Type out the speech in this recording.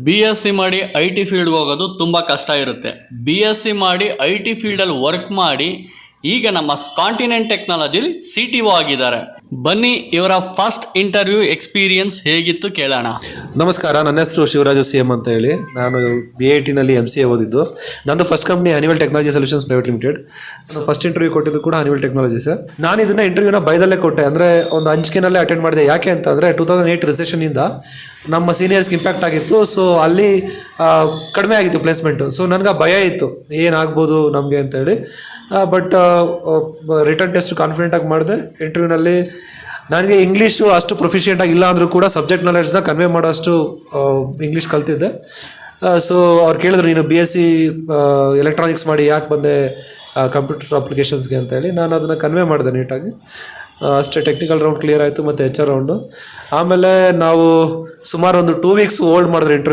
BSc ಮಾಡಿ IT ಫೀಲ್ಡ್ಗೆ ಹೋಗೋದು ತುಂಬ ಕಷ್ಟ ಇರುತ್ತೆ. BSc ಮಾಡಿ IT ಫೀಲ್ಡಲ್ಲಿ ವರ್ಕ್ ಮಾಡಿ ಈಗ ನಮ್ಮ ಕಾಂಟಿನೆಂಟ್ ಟೆಕ್ನಾಲಜಿಲಿ CTO ಆಗಿದ್ದಾರೆ. ಬನ್ನಿ ಇವರ ಫಸ್ಟ್ ಇಂಟರ್ವ್ಯೂ ಎಕ್ಸ್ಪೀರಿಯನ್ಸ್ ಹೇಗಿತ್ತು ಕೇಳೋಣ. ನಮಸ್ಕಾರ, ನನ್ನ ಹೆಸರು ಶಿವರಾಜ CM ಅಂತ ಹೇಳಿ. ನಾನು BITನಲ್ಲಿ MCA ಓದಿದ್ದು. ನಂದು first company Honeywell technology solutions private limited. First interview ಕೊಟ್ಟಿದ್ದು ಕೂಡ ಹನಿವೆಲ್ ಟೆಕ್ನಾಲಜೀಸ್. ನಾನು ಇದನ್ನ ಇಂಟರ್ವ್ಯೂನ ಬೈದಲ್ಲೇ ಕೊಟ್ಟೆ, ಅಂದರೆ ಒಂದು ಹಂಚಿಕೆನಲ್ಲೇ ಅಟೆಂಡ್ ಮಾಡಿದೆ. ಯಾಕೆ ಅಂತಂದರೆ 2008 ರಿಸೆಷನಿಂದ ನಮ್ಮ ಸೀನಿಯರ್ಸ್ಗೆ ಇಂಪ್ಯಾಕ್ಟ್ ಆಗಿತ್ತು. ಸೊ ಅಲ್ಲಿ ಕಡಿಮೆ ಆಗಿತ್ತು ಪ್ಲೇಸ್ಮೆಂಟು. ಸೊ ನನಗೆ ಭಯ ಇತ್ತು ಏನಾಗ್ಬೋದು ನಮಗೆ ಅಂತೇಳಿ. ಬಟ್ ರಿಟರ್ನ್ ಟೆಸ್ಟ್ ಕಾನ್ಫಿಡೆಂಟಾಗಿ ಮಾಡಿದೆ. ಇಂಟರ್ವ್ಯೂನಲ್ಲಿ ನನಗೆ ಇಂಗ್ಲೀಷು ಅಷ್ಟು ಪ್ರೊಫಿಷಿಯೆಂಟ್ ಆಗಿ ಇಲ್ಲ ಅಂದರೂ ಕೂಡ ಸಬ್ಜೆಕ್ಟ್ ನಾಲೆಡ್ಜ್ನ ಕನ್ವೆ ಮಾಡೋಷ್ಟು ಇಂಗ್ಲೀಷ್ ಕಲ್ತಿದ್ದೆ. ಸೊ ಅವ್ರು ಕೇಳಿದ್ರು, ನೀನು BSc ಎಲೆಕ್ಟ್ರಾನಿಕ್ಸ್ ಮಾಡಿ ಯಾಕೆ ಬಂದೆ ಕಂಪ್ಯೂಟರ್ ಅಪ್ಲಿಕೇಶನ್ಸ್ಗೆ ಅಂತೇಳಿ. ನಾನು ಅದನ್ನು ಕನ್ವೆ ಮಾಡಿದೆ ನೀಟಾಗಿ. ಅಷ್ಟೇ, ಟೆಕ್ನಿಕಲ್ ರೌಂಡ್ ಕ್ಲಿಯರ್ ಆಯಿತು ಮತ್ತು HR ರೌಂಡು. ಆಮೇಲೆ ನಾವು ಸುಮಾರು ಒಂದು 2 ವೀಕ್ಸ್ ಹೋಲ್ಡ್ ಮಾಡಿದ್ರೆ ಇಂಟರ್ವ್ಯೂ.